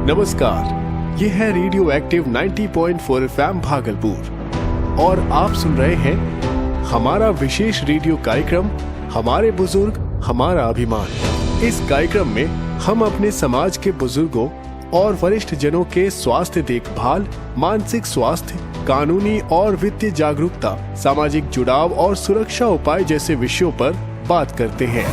नमस्कार, ये है रेडियो एक्टिव 90.4 FM भागलपुर और आप सुन रहे हैं हमारा विशेष रेडियो कार्यक्रम हमारे बुजुर्ग हमारा अभिमान। इस कार्यक्रम में हम अपने समाज के बुजुर्गों और वरिष्ठ जनों के स्वास्थ्य देखभाल, मानसिक स्वास्थ्य, कानूनी और वित्तीय जागरूकता, सामाजिक जुड़ाव और सुरक्षा उपाय जैसे विषयों पर बात करते हैं।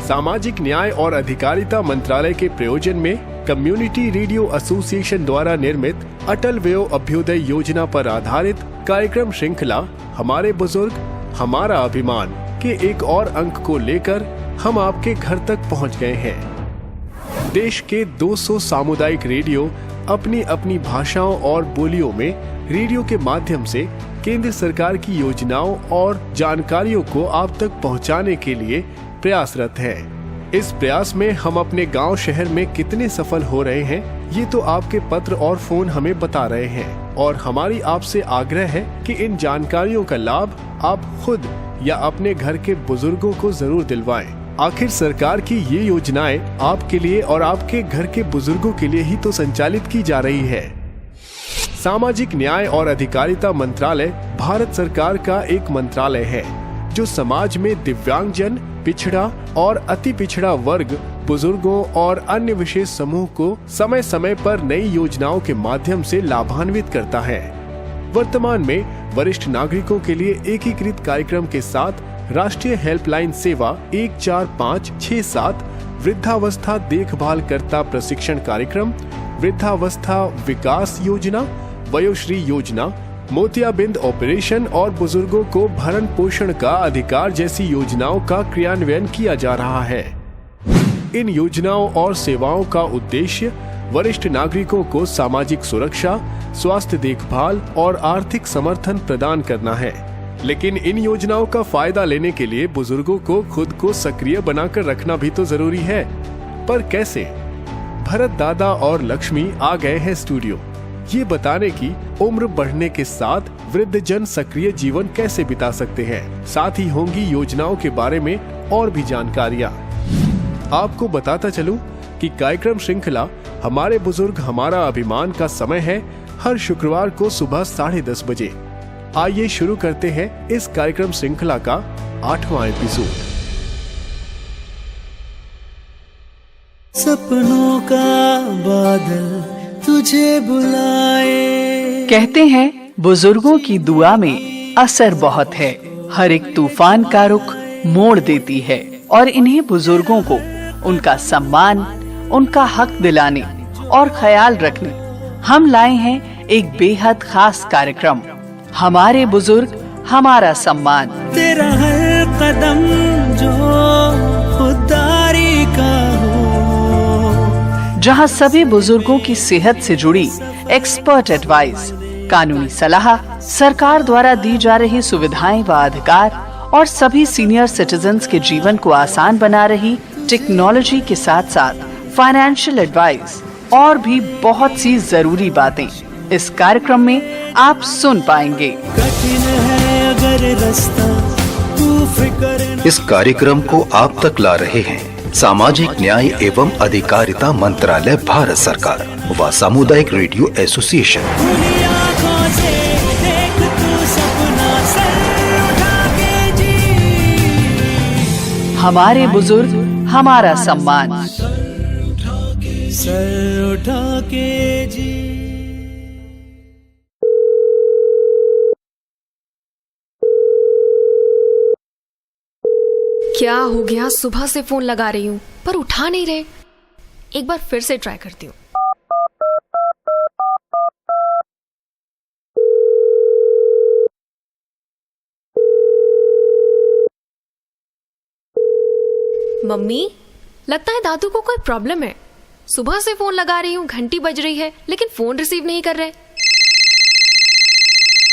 सामाजिक न्याय और अधिकारिता मंत्रालय के प्रयोजन में कम्युनिटी रेडियो एसोसिएशन द्वारा निर्मित अटल वयो अभ्युदय योजना पर आधारित कार्यक्रम श्रृंखला हमारे बुजुर्ग हमारा अभिमान के एक और अंक को लेकर हम आपके घर तक पहुंच गए हैं। देश के 200 सामुदायिक रेडियो अपनी अपनी भाषाओं और बोलियों में रेडियो के माध्यम से केंद्र सरकार की योजनाओं और जानकारियों को आप तक पहुंचाने के लिए प्रयासरत है। इस प्रयास में हम अपने गांव शहर में कितने सफल हो रहे हैं, ये तो आपके पत्र और फोन हमें बता रहे हैं और हमारी आपसे आग्रह है कि इन जानकारियों का लाभ आप खुद या अपने घर के बुजुर्गों को जरूर दिलवाएं। आखिर सरकार की ये योजनाएं आपके लिए और आपके घर के बुजुर्गों के लिए ही तो संचालित की जा रही है। सामाजिक न्याय और अधिकारिता मंत्रालय भारत सरकार का एक मंत्रालय है जो समाज में दिव्यांगजन, पिछड़ा और अति पिछड़ा वर्ग, बुजुर्गों और अन्य विशेष समूह को समय समय पर नई योजनाओं के माध्यम से लाभान्वित करता है। वर्तमान में वरिष्ठ नागरिकों के लिए एकीकृत कार्यक्रम के साथ राष्ट्रीय हेल्पलाइन सेवा 14567, वृद्धावस्था देखभालकर्ता प्रशिक्षण कार्यक्रम, वृद्धावस्था विकास योजना, वयोश्री योजना, मोतियाबिंद ऑपरेशन और बुजुर्गों को भरण पोषण का अधिकार जैसी योजनाओं का क्रियान्वयन किया जा रहा है। इन योजनाओं और सेवाओं का उद्देश्य वरिष्ठ नागरिकों को सामाजिक सुरक्षा, स्वास्थ्य देखभाल और आर्थिक समर्थन प्रदान करना है। लेकिन इन योजनाओं का फायदा लेने के लिए बुजुर्गों को खुद को सक्रिय बनाकर रखना भी तो जरूरी है। पर कैसे? भरत दादा और लक्ष्मी आ गए हैं स्टूडियो ये बताने की उम्र बढ़ने के साथ वृद्ध जन सक्रिय जीवन कैसे बिता सकते हैं। साथ ही होंगी योजनाओं के बारे में और भी जानकारियाँ। आपको बताता चलूं कि कार्यक्रम श्रृंखला हमारे बुजुर्ग हमारा अभिमान का समय है हर शुक्रवार को सुबह 10:30 बजे। आइए शुरू करते हैं इस कार्यक्रम श्रृंखला का 8वां एपिसोड। सपनों का बादल तुझे बुलाए। कहते हैं बुजुर्गों की दुआ में असर बहुत है, हर एक तूफान का रुख मोड़ देती है और इन्हीं बुजुर्गों को उनका सम्मान, उनका हक दिलाने और ख्याल रखने हम लाए हैं एक बेहद खास कार्यक्रम हमारे बुजुर्ग हमारा सम्मान। तेरा हर कदम जो खुददारी का हो, जहां सभी बुजुर्गों की सेहत से जुड़ी एक्सपर्ट एडवाइस, कानूनी सलाह, सरकार द्वारा दी जा रही सुविधाएं व अधिकार और सभी सीनियर सिटीजन्स के जीवन को आसान बना रही टेक्नोलॉजी के साथ साथ फाइनेंशियल एडवाइस और भी बहुत सी जरूरी बातें इस कार्यक्रम में आप सुन पाएंगे। कठिन है अगर रास्ता, तू फिक्र। इस कार्यक्रम को आप तक ला रहे हैं सामाजिक न्याय एवं अधिकारिता मंत्रालय भारत सरकार व सामुदायिक रेडियो एसोसिएशन। हमारे बुजुर्ग हमारा सम्मान। सर उठा के जी। क्या हो गया? सुबह से फोन लगा रही हूँ पर उठा नहीं रहे। एक बार फिर से ट्राई करती हूँ। मम्मी, लगता है दादू को कोई प्रॉब्लम है। सुबह से फोन लगा रही हूँ, घंटी बज रही है लेकिन फोन रिसीव नहीं कर रहे।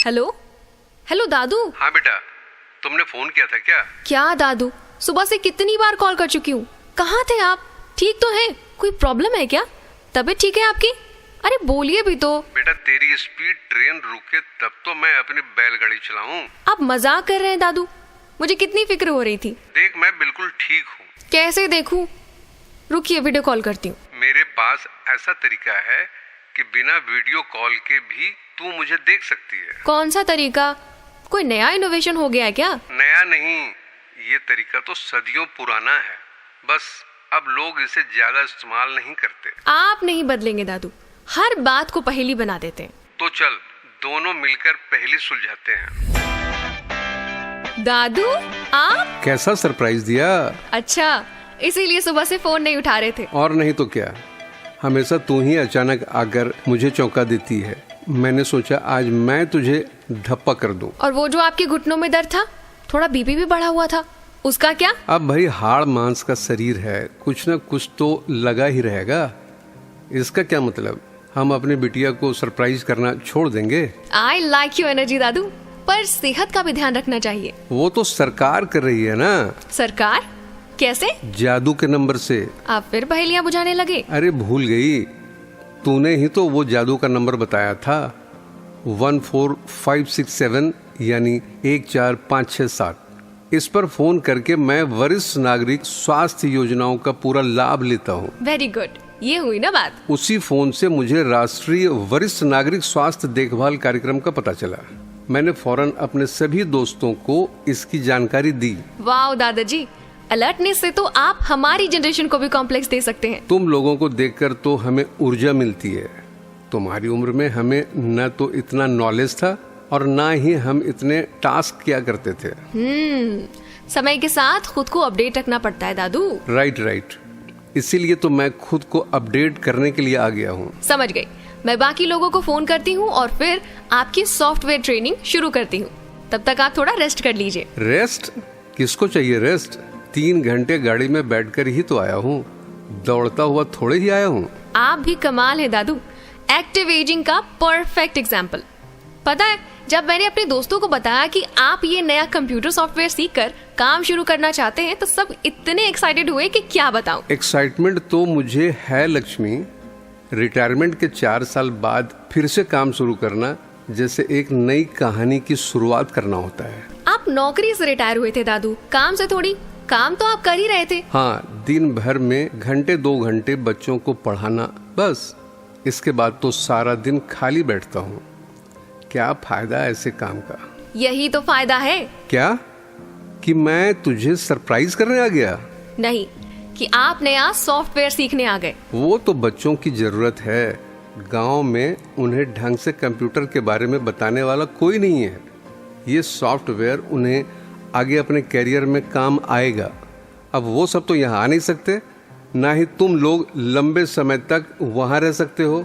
हेलो हेलो दादू। हाँ बेटा, तुमने फोन किया था क्या? क्या दादू, सुबह से कितनी बार कॉल कर चुकी हूँ। कहाँ थे आप? ठीक तो हैं? कोई प्रॉब्लम है क्या? तबीयत ठीक है आपकी? अरे बोलिए भी तो। बेटा तेरी स्पीड ट्रेन रुके तब तो मैं अपनी बैलगाड़ी चलाऊं। आप मजाक कर रहे हैं दादू, मुझे कितनी फिक्र हो रही थी। देख मैं बिल्कुल ठीक हूँ। कैसे देखूं? रुकिए वीडियो कॉल करती हूँ। मेरे पास ऐसा तरीका है कि बिना वीडियो कॉल के भी तू मुझे देख सकती है। कौन सा तरीका? कोई नया इनोवेशन हो गया है क्या? नया नहीं, ये तरीका तो सदियों पुराना है, बस अब लोग इसे ज्यादा इस्तेमाल नहीं करते। आप नहीं बदलेंगे दादू, हर बात को पहेली बना देते हैं। तो चल दोनों मिलकर पहेली सुलझाते हैं। दादू आप? कैसा सरप्राइज दिया? अच्छा, इसीलिए सुबह से फोन नहीं उठा रहे थे। और नहीं तो क्या, हमेशा तू ही अचानक आकर मुझे चौंका देती है। मैंने सोचा आज मैं तुझे धप्पा कर दूं। और वो जो आपके घुटनों में दर्द था, थोड़ा बीपी भी बढ़ा हुआ था, उसका क्या? अब भाई हाड़ मांस का शरीर है, कुछ न कुछ तो लगा ही रहेगा। इसका क्या मतलब, हम अपनी बिटिया को सरप्राइज करना छोड़ देंगे? आई लाइक योर एनर्जी दादू, पर सेहत का भी ध्यान रखना चाहिए। वो तो सरकार कर रही है ना। सरकार? कैसे? जादू के नंबर से। आप फिर पहेलियां बुझाने लगे? अरे भूल गई, तूने ही तो वो जादू का नंबर बताया था, 14567 यानी 14567। इस पर फोन करके मैं वरिष्ठ नागरिक स्वास्थ्य योजनाओं का पूरा लाभ लेता हूँ। वेरी गुड, ये हुई ना बात। उसी फोन से मुझे राष्ट्रीय वरिष्ठ नागरिक स्वास्थ्य देखभाल कार्यक्रम का पता चला। मैंने फौरन अपने सभी दोस्तों को इसकी जानकारी दी। वाह दादाजी, अलर्टनेस से तो आप हमारी जनरेशन को भी कॉम्प्लेक्स दे सकते हैं। तुम लोगों को देखकर तो हमें ऊर्जा मिलती है। तुम्हारी उम्र में हमें न तो इतना नॉलेज था और ना ही हम इतने टास्क किया करते थे। समय के साथ खुद को अपडेट रखना पड़ता है दादू। राइट। इसीलिए तो मैं खुद को अपडेट करने के लिए आ गया हूँ। समझ गई। मैं बाकी लोगों को फोन करती हूँ और फिर आपकी सॉफ्टवेयर ट्रेनिंग शुरू करती हूँ। तब तक आप थोड़ा रेस्ट कर लीजिए। रेस्ट? किसको चाहिए रेस्ट? 3 घंटे गाड़ी में बैठकर ही तो आया हूँ, दौड़ता हुआ थोड़े ही आया हूँ। आप भी कमाल है दादू, एक्टिव एजिंग का परफेक्ट एग्जाम्पल। पता है, जब मैंने अपने दोस्तों को बताया कि आप ये नया कंप्यूटर सॉफ्टवेयर सीखकर काम शुरू करना चाहते हैं, तो सब इतने एक्साइटेड हुए कि क्या बताऊं। एक्साइटमेंट तो मुझे है लक्ष्मी। रिटायरमेंट के 4 साल बाद फिर से काम शुरू करना जैसे एक नई कहानी की शुरुआत करना होता है। आप नौकरी से रिटायर हुए थे दादू, काम से थोड़ी। काम तो आप कर ही रहे थे। हाँ, दिन भर में 2 घंटे बच्चों को पढ़ाना, बस। इसके बाद तो सारा दिन खाली बैठता हूँ। क्या फायदा ऐसे काम का? यही तो फायदा है। क्या? कि मैं तुझे सरप्राइज करने आ गया? नहीं, कि आप नया सॉफ्टवेयर सीखने आ गए। वो तो बच्चों की जरूरत है। गांव में उन्हें ढंग से कंप्यूटर के बारे में बताने वाला कोई नहीं है। ये सॉफ्टवेयर उन्हें आगे अपने कैरियर में काम आएगा। अब वो सब तो यहाँ आ नहीं सकते, ना ही तुम लोग लंबे समय तक वहाँ रह सकते हो।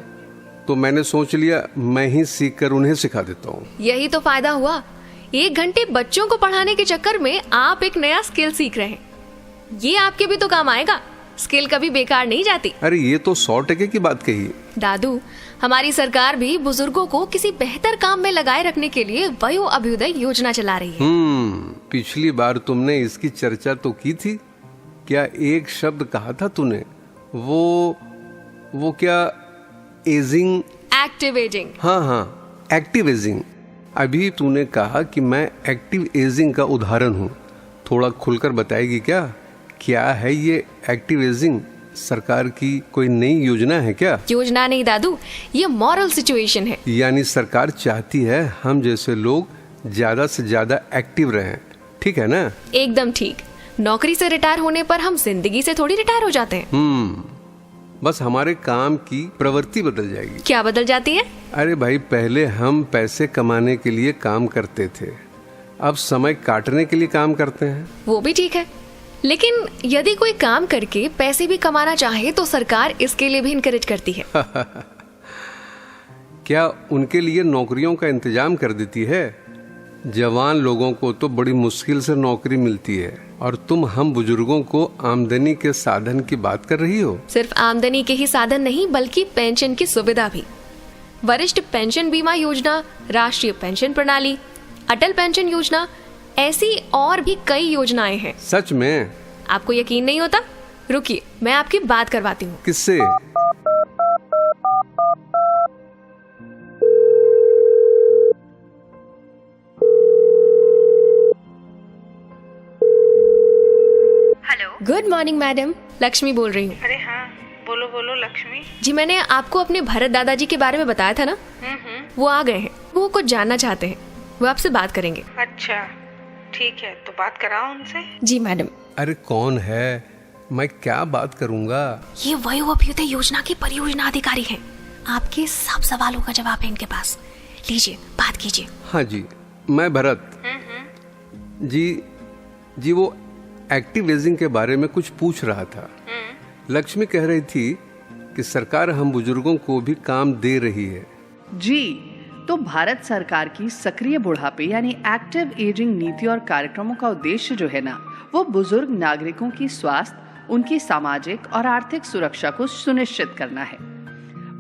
तो मैंने सोच लिया मैं ही सीखकर उन्हें सिखा देता हूँ। यही तो फायदा हुआ। 1 घंटे बच्चों को पढ़ाने के चक्कर में आप एक नया स्किल सीख रहे हैं। ये आपके भी तो काम आएगा। स्किल कभी बेकार नहीं जाती। अरे ये तो 100% की बात कही। दादू, हमारी सरकार भी बुजुर्गों को किसी बेहतर काम में लगाए रखने के लिए वयो अभ्युदय योजना चला रही है। पिछली बार तुमने इसकी चर्चा तो की थी। क्या एक शब्द कहा था तूने? वो क्या? एजिंग? Active ageing. हाँ, एक्टिव एजिंग। अभी तूने कहा कि मैं एक्टिव एजिंग का उदाहरण हूँ। थोड़ा खुलकर बताएगी क्या? क्या है ये एक्टिव एजिंग? सरकार की कोई नई योजना है क्या? योजना नहीं दादू, ये मॉरल सिचुएशन है। यानी सरकार चाहती है हम जैसे लोग ज्यादा से ज्यादा एक्टिव रहें, ठीक है ना? एकदम ठीक। नौकरी से रिटायर होने पर हम जिंदगी से थोड़ी रिटायर हो जाते हैं। बस हमारे काम की प्रवृत्ति बदल जाएगी। क्या बदल जाती है? अरे भाई, पहले हम पैसे कमाने के लिए काम करते थे, अब समय काटने के लिए काम करते हैं। वो भी ठीक है, लेकिन यदि कोई काम करके पैसे भी कमाना चाहे तो सरकार इसके लिए भी इनकरेज करती है। क्या उनके लिए नौकरियों का इंतजाम कर देती है? जवान लोगों को तो बड़ी मुश्किल से नौकरी मिलती है, और तुम हम बुजुर्गों को आमदनी के साधन की बात कर रही हो। सिर्फ आमदनी के ही साधन नहीं, बल्कि पेंशन की सुविधा भी। वरिष्ठ पेंशन बीमा योजना, राष्ट्रीय पेंशन प्रणाली, अटल पेंशन योजना, ऐसी और भी कई योजनाएं हैं। सच में? आपको यकीन नहीं होता? रुकिए, मैं आपकी बात करवाती हूँ। किससे? गुड मॉर्निंग मैडम, लक्ष्मी बोल रही हूँ। अरे हाँ, बोलो बोलो लक्ष्मी। जी मैंने आपको अपने भरत दादाजी के बारे में बताया था ना, वो आ गए हैं। वो कुछ जानना चाहते हैं, वो आपसे बात करेंगे। अच्छा ठीक है, तो बात कराओ उनसे। जी मैडम। अरे कौन है, मैं क्या बात करूंगा? ये वयो अभ्युदय योजना के परियोजना अधिकारी हैं। आपके सब सवालों का जवाब है इनके पास। लीजिए बात कीजिए। हाँ जी, मैं भरत जी वो एक्टिव एजिंग के बारे में कुछ पूछ रहा था। लक्ष्मी कह रही थी कि सरकार हम बुजुर्गों को भी काम दे रही है। जी, तो भारत सरकार की सक्रिय बुढ़ापे यानी एक्टिव एजिंग नीति और कार्यक्रमों का उद्देश्य जो है ना, वो बुजुर्ग नागरिकों की स्वास्थ्य, उनकी सामाजिक और आर्थिक सुरक्षा को सुनिश्चित करना है।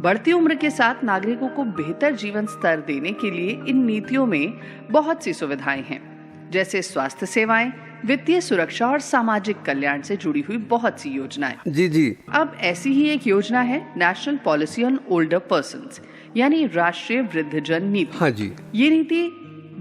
बढ़ती उम्र के साथ नागरिकों को बेहतर जीवन स्तर देने के लिए इन नीतियों में बहुत सी सुविधाएं हैं, जैसे स्वास्थ्य सेवाएं, वित्तीय सुरक्षा और सामाजिक कल्याण से जुड़ी हुई बहुत सी योजनाएं। जी। अब ऐसी ही एक योजना है national policy on older persons, यानी राष्ट्रीय वृद्धजन नीति। हाँ जी। ये नीति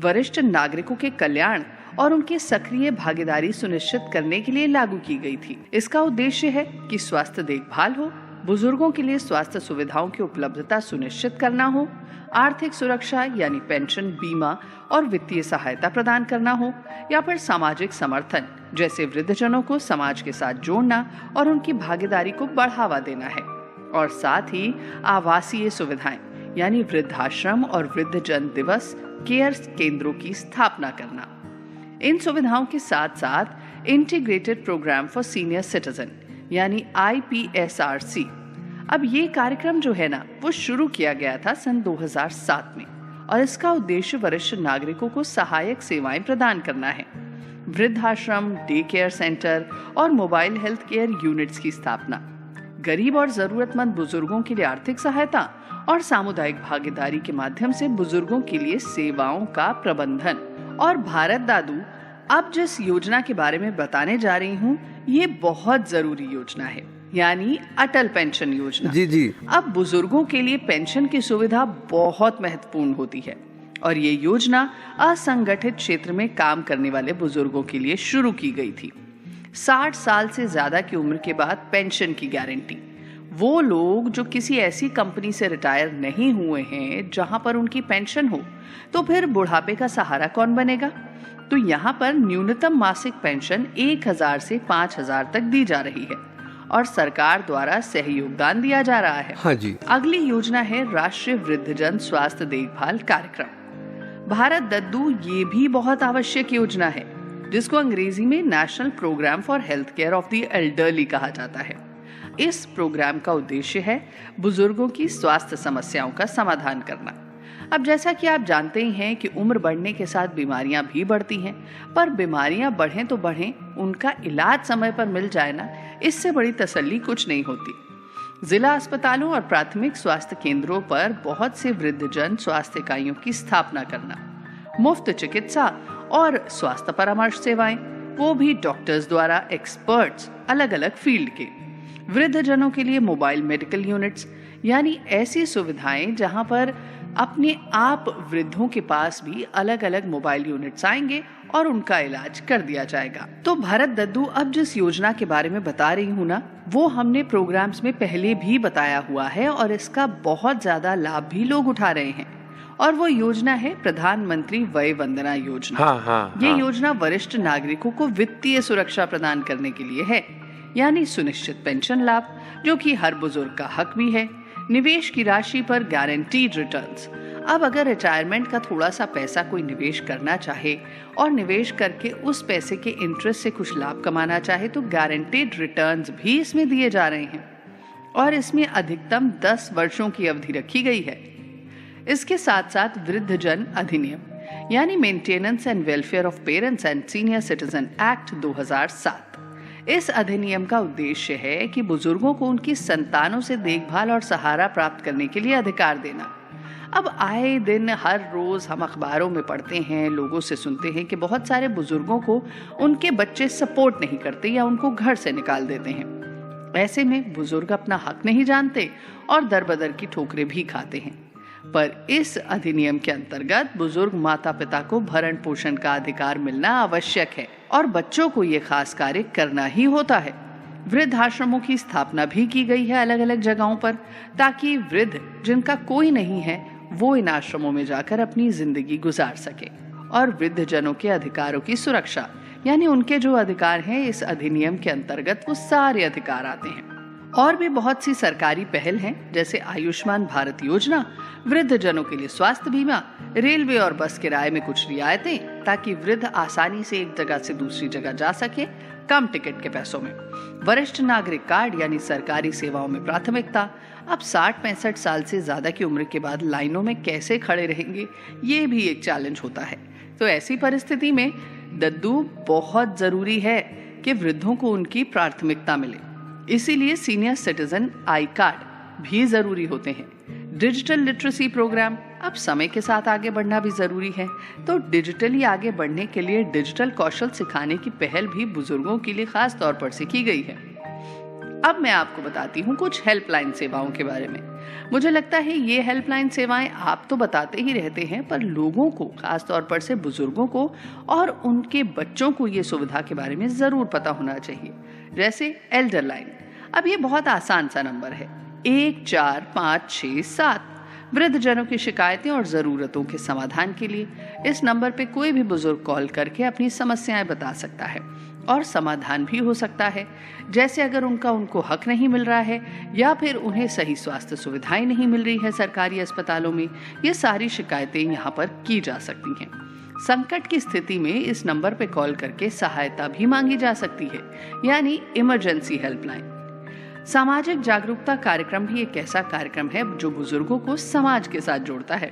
वरिष्ठ नागरिकों के कल्याण और उनके सक्रिय भागीदारी सुनिश्चित करने के लिए लागू की गई थी। इसका उद्देश्य है कि स्वास्थ्य देखभाल हो, बुजुर्गों के लिए स्वास्थ्य सुविधाओं की उपलब्धता सुनिश्चित करना हो, आर्थिक सुरक्षा यानी पेंशन, बीमा और वित्तीय सहायता प्रदान करना हो, या फिर सामाजिक समर्थन जैसे वृद्धजनों को समाज के साथ जोड़ना और उनकी भागीदारी को बढ़ावा देना है, और साथ ही आवासीय सुविधाएं यानी वृद्धाश्रम और वृद्धजन दिवस केयर केंद्रों की स्थापना करना। इन सुविधाओं के साथ साथ integrated program for senior citizen यानी IPSRC। अब ये कार्यक्रम जो है ना, वो शुरू किया गया था सन 2007 में, और इसका उद्देश्य वरिष्ठ नागरिकों को सहायक सेवाएं प्रदान करना है। वृद्धाश्रम, डे केयर सेंटर और मोबाइल हेल्थ केयर यूनिट्स की स्थापना, गरीब और जरूरतमंद बुजुर्गों के लिए आर्थिक सहायता और सामुदायिक भागीदारी के माध्यम से बुजुर्गों के लिए सेवाओं का प्रबंधन। और भारत दादू, अब जिस योजना के बारे में बताने जा रही हूँ, ये बहुत जरूरी योजना है, यानी अटल पेंशन योजना। जी। अब बुजुर्गों के लिए पेंशन की सुविधा बहुत महत्वपूर्ण होती है, और ये योजना असंगठित क्षेत्र में काम करने वाले बुजुर्गों के लिए शुरू की गई थी। 60 साल से ज्यादा की उम्र के बाद पेंशन की गारंटी। वो लोग जो किसी ऐसी कंपनी से रिटायर नहीं हुए हैं जहां पर उनकी पेंशन हो, तो फिर बुढ़ापे का सहारा कौन बनेगा? तो यहाँ पर न्यूनतम मासिक पेंशन 1000 से 5000 तक दी जा रही है, और सरकार द्वारा सही योगदान दिया जा रहा है। हाँ जी। अगली योजना है राष्ट्रीय वृद्धजन स्वास्थ्य देखभाल कार्यक्रम। भारत दद्दू, ये भी बहुत आवश्यक योजना है, जिसको अंग्रेजी में national program for health care of the elderly कहा जाता है। इस प्रोग्राम का उद्देश्य है बुजुर्गों की स्वास्थ्य समस्याओं का समाधान करना। अब जैसा कि आप जानते ही हैं कि उम्र बढ़ने के साथ बीमारियां भी बढ़ती हैं, पर बीमारियां बढ़ें तो बढ़ें, उनका इलाज समय पर मिल जाए ना, इससे बड़ी तसल्ली कुछ नहीं होती। जिला अस्पतालों और प्राथमिक स्वास्थ्य केंद्रों पर बहुत से वृद्धजन स्वास्थ्य इकाइयों की स्थापना करना, मुफ्त चिकित्सा और स्वास्थ्य परामर्श सेवाएं, वो भी डॉक्टर्स द्वारा, एक्सपर्ट्स अलग अलग फील्ड के। वृद्धजनों के लिए मोबाइल मेडिकल यूनिट्स, यानी ऐसी सुविधाएं जहां पर अपने आप वृद्धों के पास भी अलग अलग मोबाइल यूनिट्स आएंगे और उनका इलाज कर दिया जाएगा। तो भारत दद्दू, अब जिस योजना के बारे में बता रही हूँ ना, वो हमने प्रोग्राम्स में पहले भी बताया हुआ है, और इसका बहुत ज्यादा लाभ भी लोग उठा रहे हैं। और वो योजना है प्रधानमंत्री वय वंदना योजना। ये योजना वरिष्ठ नागरिकों को वित्तीय सुरक्षा प्रदान करने के लिए है, यानी सुनिश्चित पेंशन लाभ, जो कि हर बुजुर्ग का हक भी है। निवेश की राशि पर गारंटीड रिटर्न्स। अब अगर रिटायरमेंट का थोड़ा सा पैसा कोई निवेश करना चाहे और निवेश करके उस पैसे के इंटरेस्ट से कुछ लाभ कमाना चाहे, तो गारंटीड रिटर्न्स भी इसमें दिए जा रहे हैं, और इसमें अधिकतम 10 वर्षों की अवधि रखी गई है। इसके साथ साथ वृद्धजन अधिनियम, यानी maintenance and welfare of parents and senior citizen act 2007। इस अधिनियम का उद्देश्य है कि बुजुर्गों को उनकी संतानों से देखभाल और सहारा प्राप्त करने के लिए अधिकार देना। अब आए दिन हर रोज हम अखबारों में पढ़ते हैं, लोगों से सुनते हैं कि बहुत सारे बुजुर्गों को उनके बच्चे सपोर्ट नहीं करते या उनको घर से निकाल देते हैं। ऐसे में बुजुर्ग अपना हक नहीं जानते और दर बदर की ठोकरें भी खाते हैं। पर इस अधिनियम के अंतर्गत बुजुर्ग माता पिता को भरण पोषण का अधिकार मिलना आवश्यक है, और बच्चों को ये खास कार्य करना ही होता है। वृद्धाश्रमों की स्थापना भी की गई है अलग अलग जगहों पर, ताकि वृद्ध जिनका कोई नहीं है वो इन आश्रमों में जाकर अपनी जिंदगी गुजार सके। और वृद्ध जनों के अधिकारों की सुरक्षा, यानी उनके जो अधिकार हैं इस अधिनियम के अंतर्गत वो सारे अधिकार आते हैं। और भी बहुत सी सरकारी पहल हैं, जैसे आयुष्मान भारत योजना, वृद्ध जनों के लिए स्वास्थ्य बीमा, रेलवे और बस किराए में कुछ रियायतें, ताकि वृद्ध आसानी से एक जगह से दूसरी जगह जा सके कम टिकट के पैसों में। वरिष्ठ नागरिक कार्ड यानी सरकारी सेवाओं में प्राथमिकता। अब 60-65 साल से ज्यादा की उम्र के बाद लाइनों में कैसे खड़े रहेंगे, ये भी एक चैलेंज होता है। तो ऐसी परिस्थिति में दद्दू बहुत जरूरी है कि वृद्धों को उनकी प्राथमिकता मिले। इसीलिए सीनियर सिटीजन आई कार्ड भी जरूरी होते हैं। डिजिटल लिटरेसी प्रोग्राम, अब समय के साथ आगे बढ़ना भी जरूरी है, तो डिजिटली आगे बढ़ने के लिए डिजिटल कौशल सिखाने की पहल भी बुजुर्गों के लिए खास तौर पर से की गई है। अब मैं आपको बताती हूँ कुछ हेल्पलाइन सेवाओं के बारे में। मुझे लगता है ये हेल्पलाइन सेवाएं आप तो बताते ही रहते हैं, पर लोगों को, खास तौर पर से बुजुर्गों को और उनके बच्चों को ये सुविधा के बारे में जरूर पता होना चाहिए। जैसे एल्डर लाइन, अब ये बहुत आसान सा नंबर है, 145667। वृद्ध जनों की शिकायतें और जरूरतों के समाधान के लिए इस नंबर पे कोई भी बुजुर्ग कॉल करके अपनी समस्याएं बता सकता है और समाधान भी हो सकता है। जैसे अगर उनको हक नहीं मिल रहा है या फिर उन्हें सही स्वास्थ्य सुविधाएं नहीं मिल रही है सरकारी अस्पतालों में, ये सारी शिकायतें यहाँ पर की जा सकती हैं। संकट की स्थिति में इस नंबर पे कॉल करके सहायता भी मांगी जा सकती है, यानी इमरजेंसी हेल्पलाइन। सामाजिक जागरूकता कार्यक्रम भी एक ऐसा कार्यक्रम है जो बुजुर्गों को समाज के साथ जोड़ता है।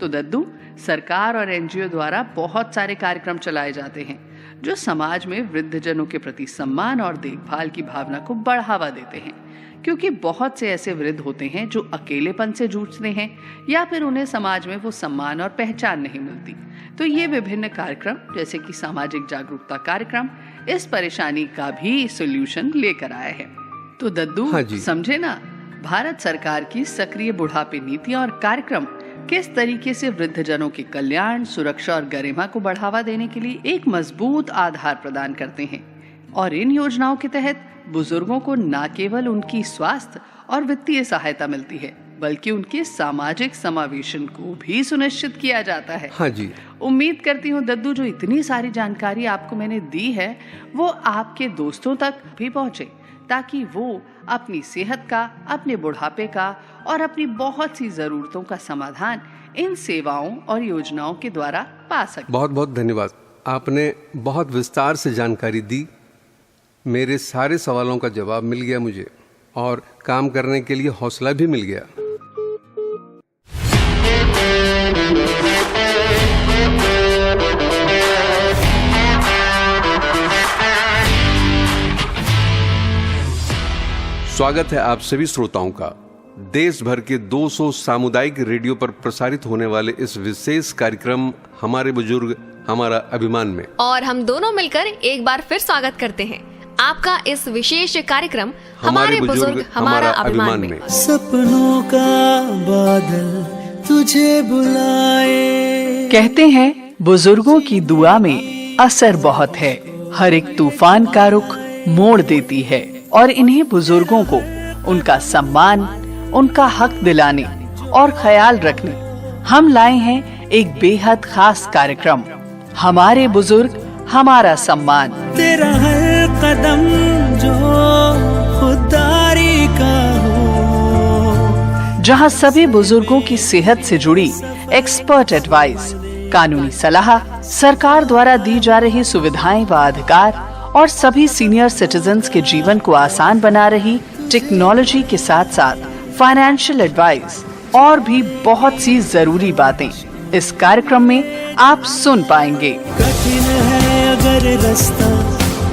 तो दद्दू, सरकार और एनजीओ द्वारा बहुत सारे कार्यक्रम चलाए जाते हैं जो समाज में वृद्ध जनों के प्रति सम्मान और देखभाल की भावना को बढ़ावा देते हैं, क्योंकि बहुत से ऐसे वृद्ध होते हैं जो अकेलेपन से जूझते हैं या फिर उन्हें समाज में वो सम्मान और पहचान नहीं मिलती। तो ये विभिन्न कार्यक्रम जैसे कि सामाजिक जागरूकता कार्यक्रम इस परेशानी का भी सॉल्यूशन लेकर आया है। तो दद्दू, हाँ जी, समझे ना, भारत सरकार की सक्रिय बुढ़ापे नीति और कार्यक्रम किस तरीके से वृद्ध जनों के कल्याण, सुरक्षा और गरिमा को बढ़ावा देने के लिए एक मजबूत आधार प्रदान करते हैं। और इन योजनाओं के तहत बुजुर्गों को न केवल उनकी स्वास्थ्य और वित्तीय सहायता मिलती है, बल्कि उनके सामाजिक समावेशन को भी सुनिश्चित किया जाता है। हाँ जी, उम्मीद करती हूँ दद्दू, जो इतनी सारी जानकारी आपको मैंने दी है वो आपके दोस्तों तक भी पहुँचे, ताकि वो अपनी सेहत का, अपने बुढ़ापे का और अपनी बहुत सी जरूरतों का समाधान इन सेवाओं और योजनाओं के द्वारा पा सके। बहुत बहुत धन्यवाद। आपने बहुत विस्तार से जानकारी दी, मेरे सारे सवालों का जवाब मिल गया मुझे और काम करने के लिए हौसला भी मिल गया। स्वागत है आप सभी श्रोताओं का देश भर के 200 सामुदायिक रेडियो पर प्रसारित होने वाले इस विशेष कार्यक्रम हमारे बुजुर्ग हमारा अभिमान में। और हम दोनों मिलकर एक बार फिर स्वागत करते हैं आपका इस विशेष कार्यक्रम हमारे बुजुर्ग हमारा अभिमान में। सपनों का बादल तुझे बुलाए। कहते हैं बुजुर्गों की दुआ में असर बहुत है, हर एक तूफान का रुख मोड़ देती है। और इन्हीं बुजुर्गों को उनका सम्मान, उनका हक दिलाने और ख्याल रखने हम लाए हैं एक बेहद खास कार्यक्रम, हमारे बुजुर्ग हमारा सम्मान। तेरा हर कदम जो खुदारी का हो, जहां सभी बुजुर्गों की सेहत से जुड़ी एक्सपर्ट एडवाइस, कानूनी सलाह, सरकार द्वारा दी जा रही सुविधाएं व अधिकार और सभी सीनियर सिटीजन्स के जीवन को आसान बना रही टेक्नोलॉजी के साथ साथ फाइनेंशियल एडवाइस और भी बहुत सी जरूरी बातें इस कार्यक्रम में आप सुन पाएंगे। कठिन है अगर रास्ता,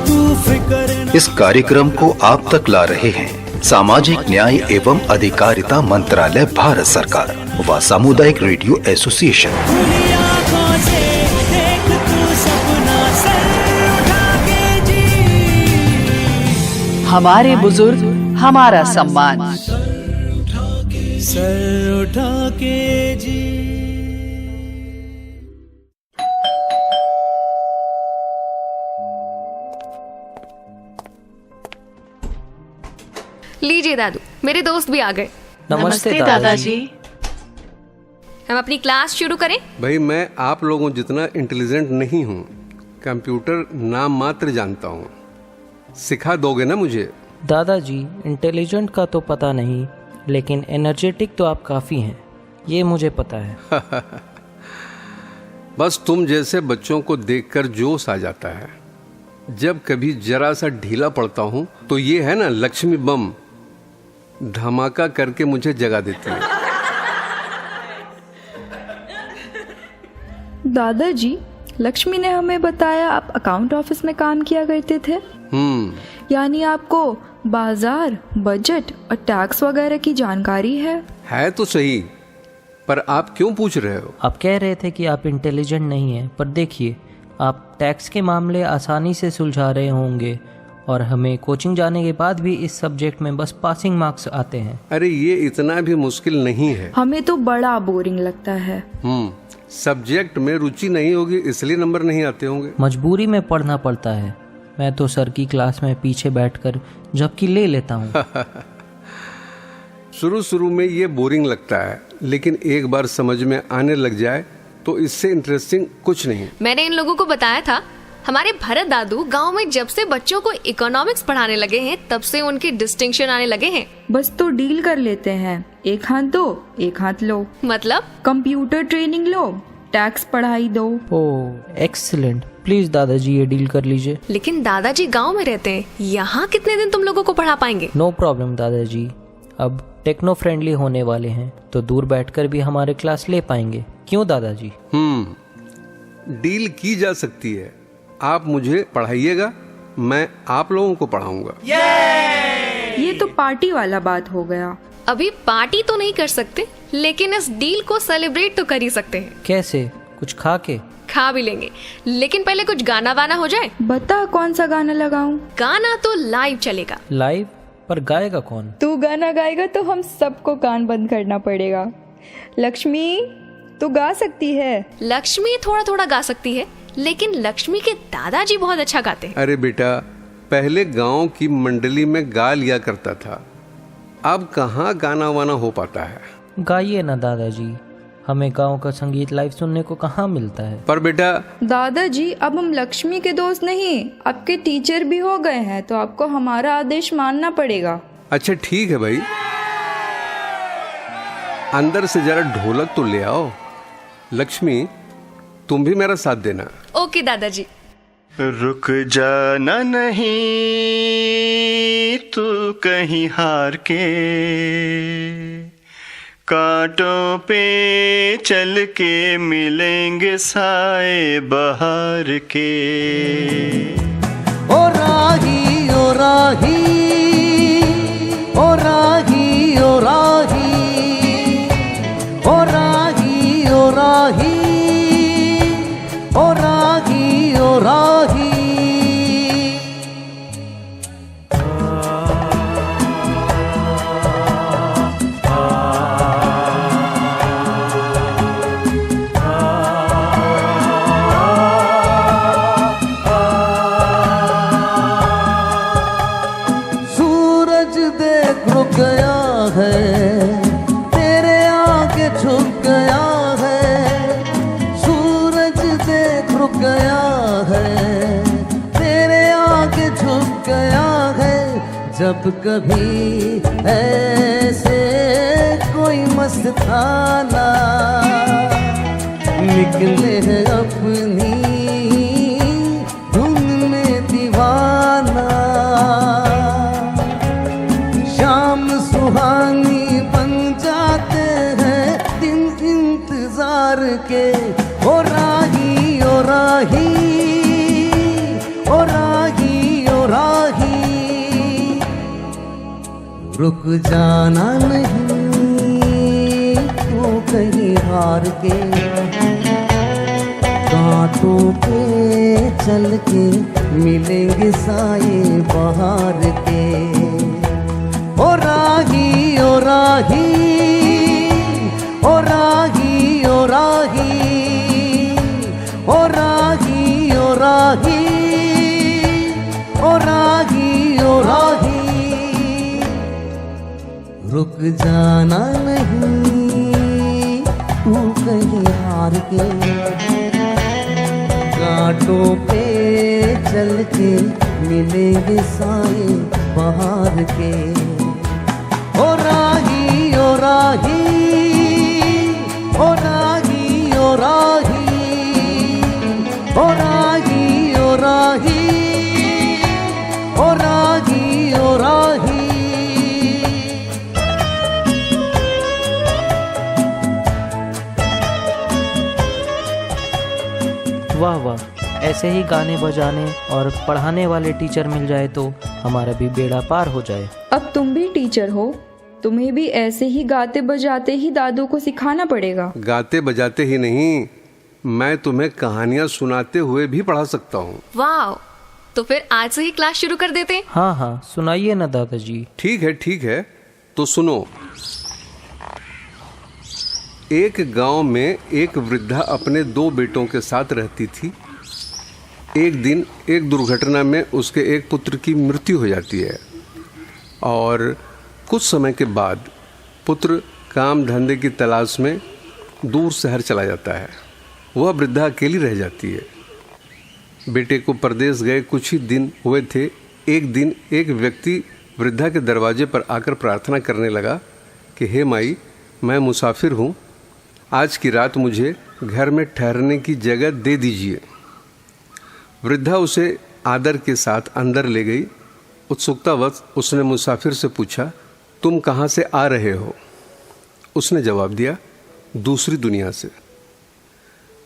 तू फिक्र न। इस कार्यक्रम को आप तक ला रहे हैं सामाजिक न्याय एवं अधिकारिता मंत्रालय, भारत सरकार व सामुदायिक रेडियो एसोसिएशन। खुली आँखों से देख तू सपना, सर उठा के जी। हमारे बुजुर्ग हमारा सम्मान। सर उठा के जी। लीजिए दादू, मेरे दोस्त भी आ गए। नमस्ते दादाजी। हम अपनी क्लास शुरू करें? भाई मैं आप लोगों जितना इंटेलिजेंट नहीं हूँ, कंप्यूटर नाम मात्र जानता हूँ। सिखा दोगे ना मुझे? दादाजी इंटेलिजेंट का तो पता नहीं, लेकिन एनर्जेटिक तो आप काफ़ी हैं, ये मुझे पता है। बस तुम जैसे बच्चों को देखकर जोश आ जाता है। जब कभी जरा सा ढीला पड़ता हूँ तो ये है ना लक्ष्मी बम, धमाका करके मुझे जगा देती है। दादाजी, लक्ष्मी ने हमें बताया आप अकाउंट ऑफिस में काम किया करते थे। यानी आपको बाजार, बजट और टैक्स वगैरह की जानकारी है तो सही, पर आप क्यों पूछ रहे हो? आप कह रहे थे कि आप इंटेलिजेंट नहीं हैं, पर देखिए आप टैक्स के मामले आसानी से सुलझा रहे होंगे और हमें कोचिंग जाने के बाद भी इस सब्जेक्ट में बस पासिंग मार्क्स आते हैं। अरे ये इतना भी मुश्किल नहीं है। हमें तो बड़ा बोरिंग लगता है। सब्जेक्ट में रुचि नहीं होगी इसलिए नंबर नहीं आते होंगे। मजबूरी में पढ़ना पड़ता है। मैं तो सर की क्लास में पीछे बैठकर झपकी ले लेता हूँ। शुरू में ये बोरिंग लगता है, लेकिन एक बार समझ में आने लग जाए तो इससे इंटरेस्टिंग कुछ नहीं। मैंने इन लोगों को बताया था, हमारे भरत दादू गांव में जब से बच्चों को इकोनॉमिक्स पढ़ाने लगे हैं तब से उनके डिस्टिंक्शन आने लगे हैं। बस तो डील कर लेते हैं, एक हाथ दो एक हाथ लो। मतलब कंप्यूटर ट्रेनिंग लो, टैक्स पढ़ाई दो। ओह एक्सीलेंट, प्लीज दादाजी ये डील कर लीजिए। लेकिन दादाजी गांव में रहते हैं, यहाँ कितने दिन तुम लोगों को पढ़ा पाएंगे? नो प्रॉब्लम दादाजी, अब टेक्नो फ्रेंडली होने वाले हैं तो दूर बैठकर भी हमारे क्लास ले पाएंगे। क्यों दादाजी? डील की जा सकती है। आप मुझे पढ़ाइएगा, मैं आप लोगों को पढ़ाऊंगा। ये तो पार्टी वाला बात हो गया। अभी पार्टी तो नहीं कर सकते, लेकिन इस डील को सेलिब्रेट तो कर ही सकते हैं। कैसे? कुछ खा के? खा भी लेंगे, लेकिन पहले कुछ गाना वाना हो जाए। बता कौन सा गाना लगाऊं? गाना तो लाइव चलेगा। लाइव? पर गाएगा कौन? तू गाना गाएगा तो हम सबको कान बंद करना पड़ेगा। लक्ष्मी, तू गा सकती है? लक्ष्मी थोड़ा थोड़ा गा सकती है, लेकिन लक्ष्मी के दादाजी बहुत अच्छा गाते हैं। अरे बेटा, पहले गांव की मंडली में गा लिया करता था, अब कहाँ गाना वाना हो पाता है। गाइए ना दादाजी, हमें गांव का संगीत लाइव सुनने को कहाँ मिलता है। पर बेटा दादाजी, अब हम लक्ष्मी के दोस्त नहीं, आपके टीचर भी हो गए हैं, तो आपको हमारा आदेश मानना पड़ेगा। अच्छा ठीक है भाई, अंदर से जरा ढोलक तो ले आओ। लक्ष्मी, तुम भी मेरा साथ देना। ओके दादाजी। रुक जाना नहीं तू कहीं हार के, कांटों पे चल के मिलेंगे साए बहार के। ओ राही ओ राही ओ राही ओ राही ओ राही ओ राही ओ राही ओ राही। सूरज देख रुक गया है, तेरे आगे झुक गया है। सूरज देख रुक गया है, तेरे आगे झुक गया है। जब कभी ऐसे कोई मस्ताना निकले है अपनी धुन में दीवाना, शाम सुहानी बन जाते हैं दिन इंतजार के। ओ राही ओ राही ओ राही ओ राही, रुक जाना नहीं तू कहीं हार के, कांटों पे चल के मिलेंगे साए बहार के। ओ राही ओ राही ओ राही ओ राही ओ राही ओ राही ओ राही ओ राही। जाना नहीं तू कहीं हार के, कांटों पे चल के मिलेंगे साए बहार के। ओ राही ओ राही ओ राही ओ राही ओ राही ओ राही ओ राही ओ राही। वाह वाह, ऐसे ही गाने बजाने और पढ़ाने वाले टीचर मिल जाए तो हमारा भी बेड़ा पार हो जाए। अब तुम भी टीचर हो, तुम्हें भी ऐसे ही गाते बजाते ही दादू को सिखाना पड़ेगा। गाते बजाते ही नहीं, मैं तुम्हें कहानियाँ सुनाते हुए भी पढ़ा सकता हूँ। वाह, तो फिर आज से ही क्लास शुरू कर देते हैं। हाँ हाँ, सुनाइए ना दादाजी। ठीक है, तो सुनो। एक गांव में एक वृद्धा अपने 2 बेटों के साथ रहती थी। एक दिन एक दुर्घटना में उसके एक पुत्र की मृत्यु हो जाती है और कुछ समय के बाद पुत्र काम धंधे की तलाश में दूर शहर चला जाता है। वह वृद्धा अकेली रह जाती है। बेटे को परदेश गए कुछ ही दिन हुए थे। एक दिन एक व्यक्ति वृद्धा के दरवाजे पर आकर प्रार्थना करने लगा कि हे माई, मैं मुसाफिर हूँ, आज की रात मुझे घर में ठहरने की जगह दे दीजिए। वृद्धा उसे आदर के साथ अंदर ले गई। उत्सुकतावश उसने मुसाफिर से पूछा, तुम कहाँ से आ रहे हो? उसने जवाब दिया, दूसरी दुनिया से।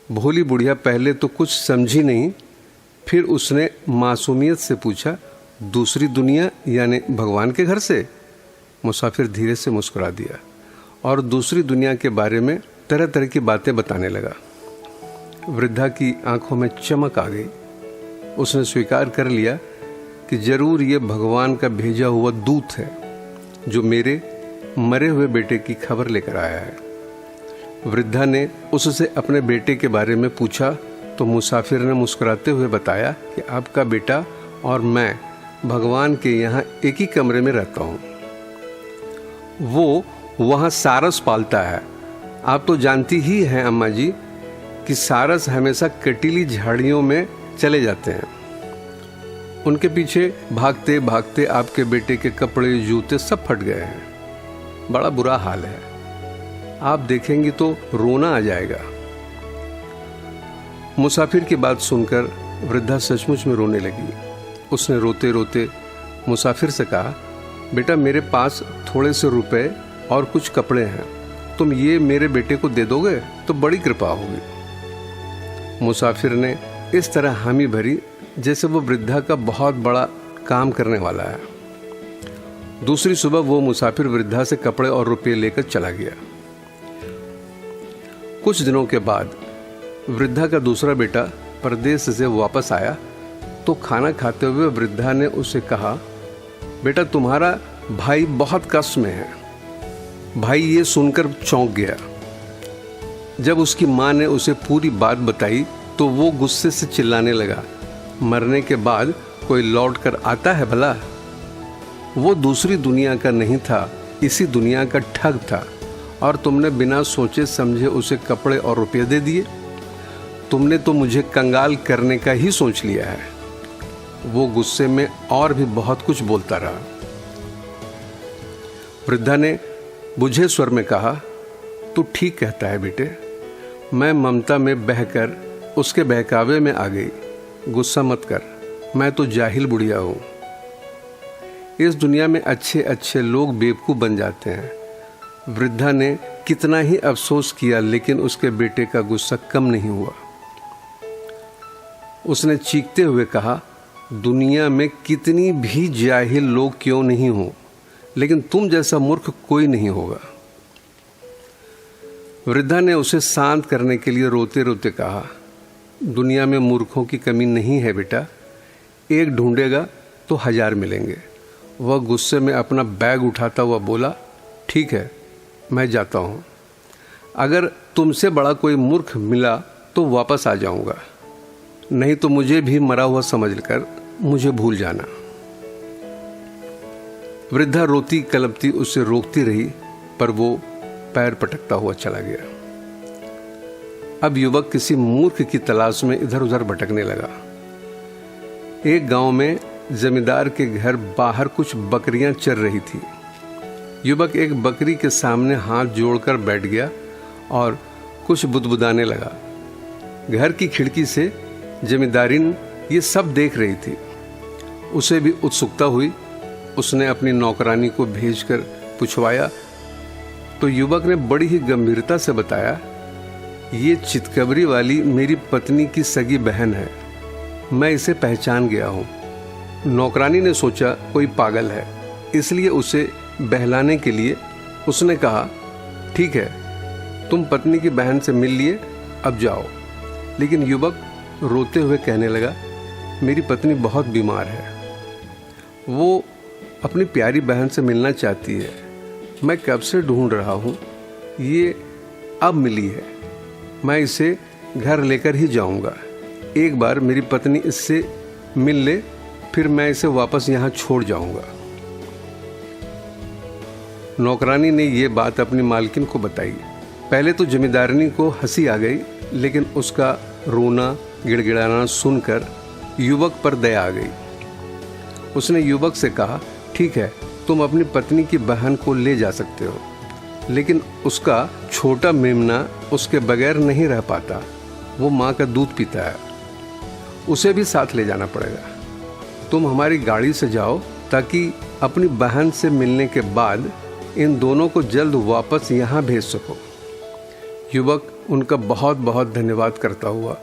भोली बुढ़िया पहले तो कुछ समझी नहीं, फिर उसने मासूमियत से पूछा, दूसरी दुनिया यानी भगवान के घर से? मुसाफिर धीरे से मुस्कुरा दिया और दूसरी दुनिया के बारे में तरह तरह की बातें बताने लगा। वृद्धा की आंखों में चमक आ गई। उसने स्वीकार कर लिया कि जरूर ये भगवान का भेजा हुआ दूत है जो मेरे मरे हुए बेटे की खबर लेकर आया है। वृद्धा ने उससे अपने बेटे के बारे में पूछा तो मुसाफिर ने मुस्कुराते हुए बताया कि आपका बेटा और मैं भगवान के यहाँ एक ही कमरे में रहता हूँ। वो वहाँ सारस पालता है। आप तो जानती ही हैं अम्मा जी कि सारस हमेशा कटीली झाड़ियों में चले जाते हैं। उनके पीछे भागते भागते आपके बेटे के कपड़े जूते सब फट गए हैं। बड़ा बुरा हाल है, आप देखेंगी तो रोना आ जाएगा। मुसाफिर की बात सुनकर वृद्धा सचमुच में रोने लगी। उसने रोते रोते मुसाफिर से कहा, बेटा मेरे पास थोड़े से रुपए और कुछ कपड़े हैं, तुम ये मेरे बेटे को दे दोगे तो बड़ी कृपा होगी। मुसाफिर ने इस तरह हामी भरी जैसे वो वृद्धा का बहुत बड़ा काम करने वाला है। दूसरी सुबह वो मुसाफिर वृद्धा से कपड़े और रुपये लेकर चला गया। कुछ दिनों के बाद वृद्धा का दूसरा बेटा परदेश से वापस आया तो खाना खाते हुए वृद्धा ने उसे कहा, बेटा तुम्हारा भाई बहुत कष्ट में है। भाई ये सुनकर चौंक गया। जब उसकी माँ ने उसे पूरी बात बताई तो वो गुस्से से चिल्लाने लगा, मरने के बाद कोई लौट कर आता है भला? वो दूसरी दुनिया का नहीं था, इसी दुनिया का ठग था और तुमने बिना सोचे समझे उसे कपड़े और रुपये दे दिए। तुमने तो मुझे कंगाल करने का ही सोच लिया है। वो गुस्से में और भी बहुत कुछ बोलता रहा। वृद्धा ने बुझे स्वर में कहा, तू ठीक कहता है बेटे। मैं ममता में बहकर उसके बहकावे में आ गई। गुस्सा मत कर, मैं तो जाहिल बुढ़िया हूँ। इस दुनिया में अच्छे अच्छे लोग बेवकूफ़ बन जाते हैं। वृद्धा ने कितना ही अफसोस किया लेकिन उसके बेटे का गुस्सा कम नहीं हुआ। उसने चीखते हुए कहा, दुनिया में कितनी भी जाहिल लोग क्यों नहीं हो, लेकिन तुम जैसा मूर्ख कोई नहीं होगा। वृद्धा ने उसे शांत करने के लिए रोते रोते कहा, दुनिया में मूर्खों की कमी नहीं है बेटा, एक ढूंढेगा तो 1000 मिलेंगे। वह गुस्से में अपना बैग उठाता हुआ बोला, ठीक है मैं जाता हूँ। अगर तुमसे बड़ा कोई मूर्ख मिला तो वापस आ जाऊँगा, नहीं तो मुझे भी मरा हुआ समझकर मुझे भूल जाना। वृद्धा रोती कलपती उसे रोकती रही पर वो पैर पटकता हुआ चला गया। अब युवक किसी मूर्ख की तलाश में इधर उधर भटकने लगा। एक गांव में जमींदार के घर बाहर कुछ बकरियां चर रही थी। युवक एक बकरी के सामने हाथ जोड़कर बैठ गया और कुछ बुदबुदाने लगा। घर की खिड़की से जमींदारिन ये सब देख रही थी। उसे भी उत्सुकता हुई। उसने अपनी नौकरानी को भेजकर पूछवाया तो युवक ने बड़ी ही गंभीरता से बताया, ये चितकबरी वाली मेरी पत्नी की सगी बहन है, मैं इसे पहचान गया हूँ। नौकरानी ने सोचा कोई पागल है, इसलिए उसे बहलाने के लिए उसने कहा, ठीक है, तुम पत्नी की बहन से मिल लिए, अब जाओ। लेकिन युवक रोते हुए कहने लगा, मेरी पत्नी बहुत बीमार है, वो अपनी प्यारी बहन से मिलना चाहती है, मैं कब से ढूंढ रहा हूँ, ये अब मिली है, मैं इसे घर लेकर ही जाऊंगा। एक बार मेरी पत्नी इससे मिल ले, फिर मैं इसे वापस यहाँ छोड़ जाऊंगा। नौकरानी ने ये बात अपनी मालकिन को बताई। पहले तो जमींदारनी को हंसी आ गई, लेकिन उसका रोना गिड़गिड़ाना सुनकर युवक पर दया आ गई। उसने युवक से कहा, ठीक है, तुम अपनी पत्नी की बहन को ले जा सकते हो, लेकिन उसका छोटा मेमना उसके बगैर नहीं रह पाता, वो माँ का दूध पीता है, उसे भी साथ ले जाना पड़ेगा। तुम हमारी गाड़ी से जाओ ताकि अपनी बहन से मिलने के बाद इन दोनों को जल्द वापस यहाँ भेज सको। युवक उनका बहुत बहुत धन्यवाद करता हुआ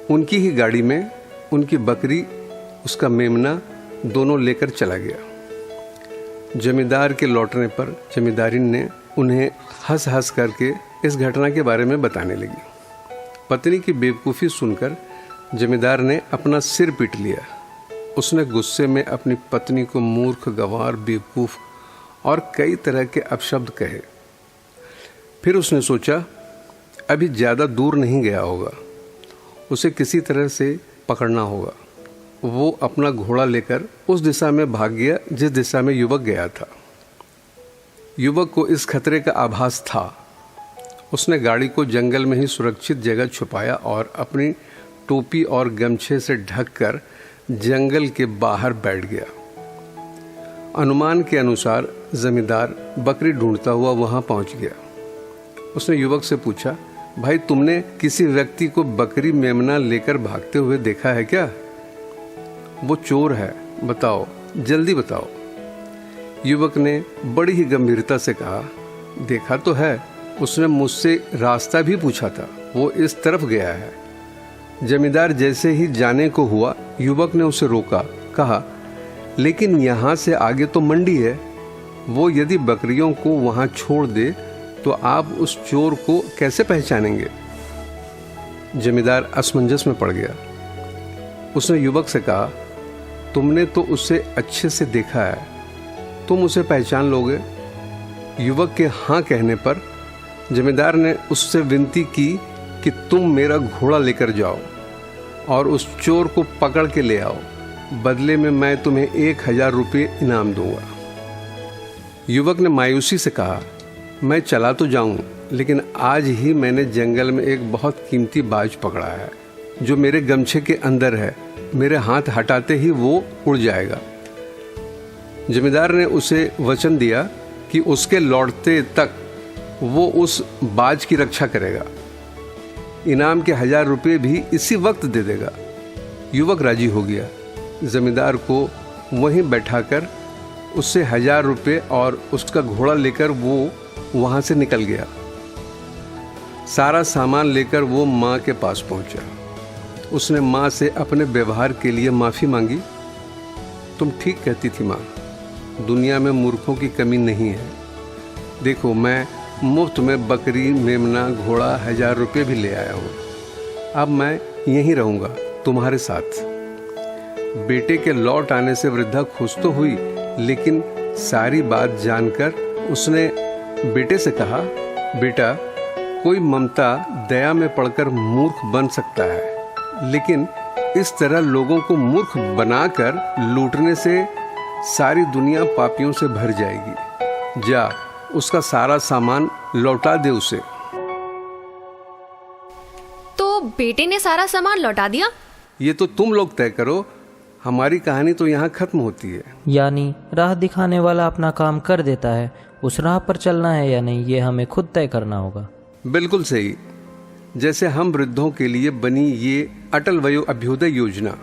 उनकी ही गाड़ी में उनकी बकरी, उसका मेमना दोनों लेकर चला गया। जमींदार के लौटने पर जमींदारिन ने उन्हें हंस हंस करके इस घटना के बारे में बताने लगी। पत्नी की बेवकूफ़ी सुनकर जमींदार ने अपना सिर पीट लिया। उसने गुस्से में अपनी पत्नी को मूर्ख, गंवार, बेवकूफ़ और कई तरह के अपशब्द कहे। फिर उसने सोचा, अभी ज़्यादा दूर नहीं गया होगा, उसे किसी तरह से पकड़ना होगा। वो अपना घोड़ा लेकर उस दिशा में भाग गया जिस दिशा में युवक गया था। युवक को इस खतरे का आभास था। उसने गाड़ी को जंगल में ही सुरक्षित जगह छुपाया और अपनी टोपी और गमछे से ढककर जंगल के बाहर बैठ गया। अनुमान के अनुसार जमींदार बकरी ढूंढता हुआ वहां पहुंच गया। उसने युवक से पूछा, भाई, तुमने किसी व्यक्ति को बकरी मेमना लेकर भागते हुए देखा है क्या? वो चोर है, बताओ, जल्दी बताओ। युवक ने बड़ी ही गंभीरता से कहा, देखा तो है, उसने मुझसे रास्ता भी पूछा था, वो इस तरफ गया है। जमींदार जैसे ही जाने को हुआ, युवक ने उसे रोका, कहा, लेकिन यहाँ से आगे तो मंडी है, वो यदि बकरियों को वहाँ छोड़ दे तो आप उस चोर को कैसे पहचानेंगे? जमींदार असमंजस में पड़ गया। उसने युवक से कहा, तुमने तो उसे अच्छे से देखा है, तुम उसे पहचान लोगे? युवक के हाँ कहने पर जमींदार ने उससे विनती की कि तुम मेरा घोड़ा लेकर जाओ और उस चोर को पकड़ के ले आओ, बदले में मैं तुम्हें 1000 रुपये इनाम दूंगा। युवक ने मायूसी से कहा, मैं चला तो जाऊं, लेकिन आज ही मैंने जंगल में एक बहुत कीमती बाज पकड़ा है जो मेरे गमछे के अंदर है, मेरे हाथ हटाते ही वो उड़ जाएगा। जमींदार ने उसे वचन दिया कि उसके लौटते तक वो उस बाज की रक्षा करेगा, इनाम के 1000 रुपये भी इसी वक्त दे देगा। युवक राजी हो गया। जमींदार को वहीं बैठाकर उससे 1000 रुपये और उसका घोड़ा लेकर वो वहां से निकल गया। सारा सामान लेकर वो माँ के पास पहुंचा। उसने माँ से अपने व्यवहार के लिए माफ़ी मांगी। तुम ठीक कहती थी माँ, दुनिया में मूर्खों की कमी नहीं है। देखो, मैं मुफ्त में बकरी, मेमना, घोड़ा, 1000 रुपये भी ले आया हूँ। अब मैं यहीं रहूँगा तुम्हारे साथ। बेटे के लौट आने से वृद्धा खुश तो हुई, लेकिन सारी बात जानकर उसने बेटे से कहा, बेटा, कोई ममता दया में पड़कर मूर्ख बन सकता है, लेकिन इस तरह लोगों को मूर्ख बनाकर लूटने से सारी दुनिया पापियों से भर जाएगी। जा, उसका सारा सामान लौटा दे उसे। तो बेटे ने सारा सामान लौटा दिया? ये तो तुम लोग तय करो, हमारी कहानी तो यहाँ खत्म होती है। यानी राह दिखाने वाला अपना काम कर देता है, उस राह पर चलना है या नहीं ये हमें खुद तय करना होगा। बिल्कुल सही। जैसे हम वृद्धों के लिए बनी ये अटल वयो अभ्युदय योजना,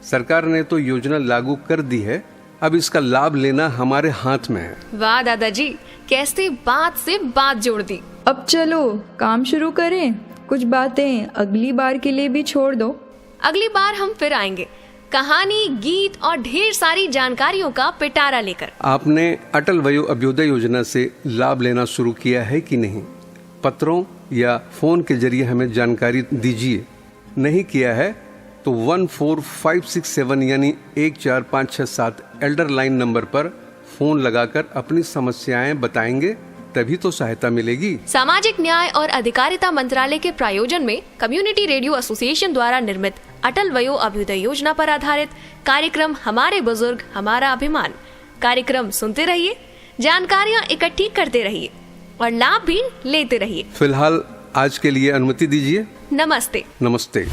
सरकार ने तो योजना लागू कर दी है, अब इसका लाभ लेना हमारे हाथ में है। वाह दादाजी, कैसे बात से बात जोड़ दी। अब चलो काम शुरू करें, कुछ बातें अगली बार के लिए भी छोड़ दो। अगली बार हम फिर आएंगे, कहानी, गीत और ढेर सारी जानकारियों का पिटारा लेकर। आपने अटल वयो अभ्युदय योजना से लाभ लेना शुरू किया है कि नहीं? पत्रों या फोन के जरिए हमें जानकारी दीजिए। नहीं किया है तो 14567 यानी 14567 एल्डर लाइन नंबर पर फोन लगाकर अपनी समस्याएं बताएंगे, तभी तो सहायता मिलेगी। सामाजिक न्याय और अधिकारिता मंत्रालय के प्रायोजन में कम्युनिटी रेडियो एसोसिएशन द्वारा निर्मित अटल वयो अभ्युदय योजना पर आधारित कार्यक्रम हमारे बुजुर्ग हमारा अभिमान कार्यक्रम सुनते रहिए, जानकारियाँ इकट्ठी करते रहिए और लाभ भी लेते रहिए। फिलहाल आज के लिए अनुमति दीजिए। नमस्ते। नमस्ते।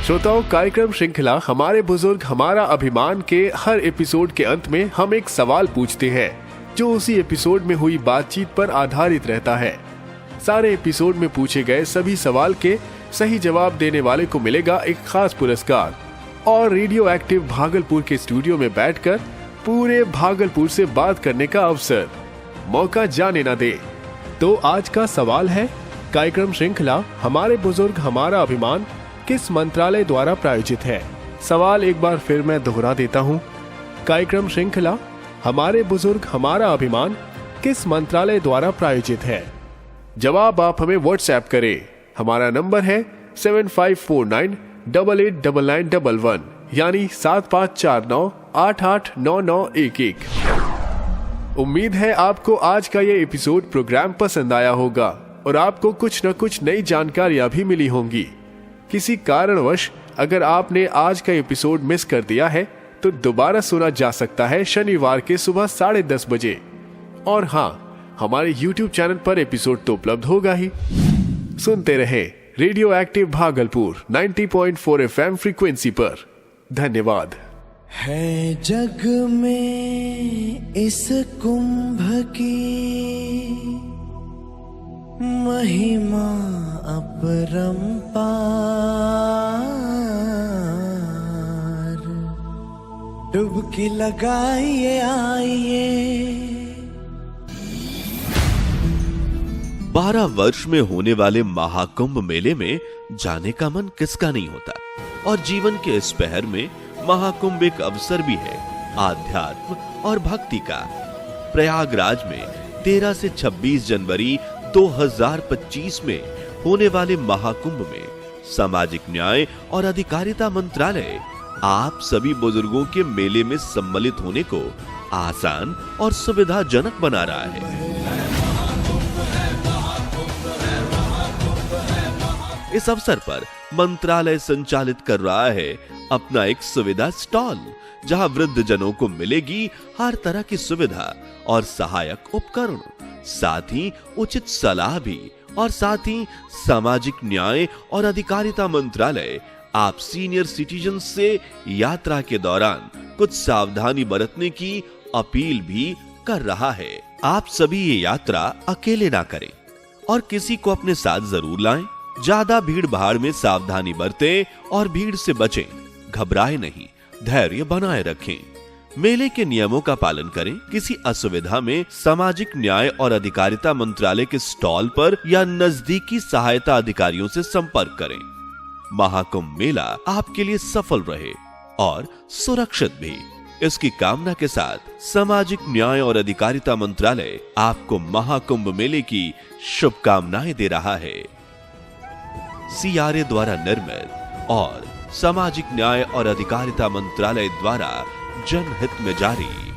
श्रोताओं, कार्यक्रम श्रृंखला हमारे बुजुर्ग हमारा अभिमान के हर एपिसोड के अंत में हम एक सवाल पूछते हैं जो उसी एपिसोड में हुई बातचीत पर आधारित रहता है। सारे एपिसोड में पूछे गए सभी सवाल के सही जवाब देने वाले को मिलेगा एक खास पुरस्कार और रेडियो एक्टिव भागलपुर के स्टूडियो में बैठकर पूरे भागलपुर से बात करने का अवसर। मौका जाने न दे। तो आज का सवाल है, कार्यक्रम श्रृंखला हमारे बुजुर्ग हमारा अभिमान किस मंत्रालय द्वारा प्रायोजित है? सवाल एक बार फिर मैं दोहरा देता हूँ। कार्यक्रम श्रृंखला हमारे बुजुर्ग हमारा अभिमान किस मंत्रालय द्वारा प्रायोजित है? जवाब आप हमें व्हाट्सएप करें। हमारा नंबर है 7549889911 यानी 7549889911। उम्मीद है आपको आज का ये एपिसोड प्रोग्राम पसंद आया होगा और आपको कुछ न कुछ नई जानकारियां भी मिली होंगी। किसी कारणवश अगर आपने आज का एपिसोड मिस कर दिया है तो दोबारा सुना जा सकता है शनिवार के सुबह 10:30 बजे। और हाँ, हमारे YouTube चैनल पर एपिसोड तो उपलब्ध होगा ही। सुनते रहे radio active Bhagalpur 90.4 FM frequency पर। धन्यवाद। है जग में इस कुंभ की महिमा अपरंपार, डुबकी लगाइए आइए। 12 वर्ष में होने वाले महाकुंभ मेले में जाने का मन किसका नहीं होता, और जीवन के इस पहर में महाकुंभ एक अवसर भी है आध्यात्म और भक्ति का। प्रयागराज में 13 से 26 जनवरी 2025 में होने वाले महाकुंभ में सामाजिक न्याय और अधिकारिता मंत्रालय आप सभी बुजुर्गों के मेले में सम्मिलित होने को आसान और सुविधाजनक बना रहा है। इस अवसर पर मंत्रालय संचालित कर रहा है अपना एक सुविधा स्टॉल, जहां वृद्ध जनों को मिलेगी हर तरह की सुविधा और सहायक उपकरण, साथ ही उचित सलाह भी, और साथ ही सामाजिक न्याय और अधिकारिता मंत्रालय आप सीनियर सिटीजन से यात्रा के दौरान कुछ सावधानी बरतने की अपील भी कर रहा है। आप सभी ये यात्रा अकेले ना करें और किसी को अपने साथ जरूर लाएं। ज्यादा भीड़ भाड़ में सावधानी बरतें और भीड़ से बचें। घबराएं नहीं, धैर्य बनाए रखें। मेले के नियमों का पालन करें। किसी असुविधा में सामाजिक न्याय और अधिकारिता मंत्रालय के स्टॉल पर या नजदीकी सहायता अधिकारियों से संपर्क करें। महाकुंभ मेला आपके लिए सफल रहे और सुरक्षित भी, इसकी कामना के साथ सामाजिक न्याय और अधिकारिता मंत्रालय आपको महाकुंभ मेले की शुभकामनाएं दे रहा है। CRA द्वारा निर्मित और सामाजिक न्याय और अधिकारिता मंत्रालय द्वारा जनहित में जारी।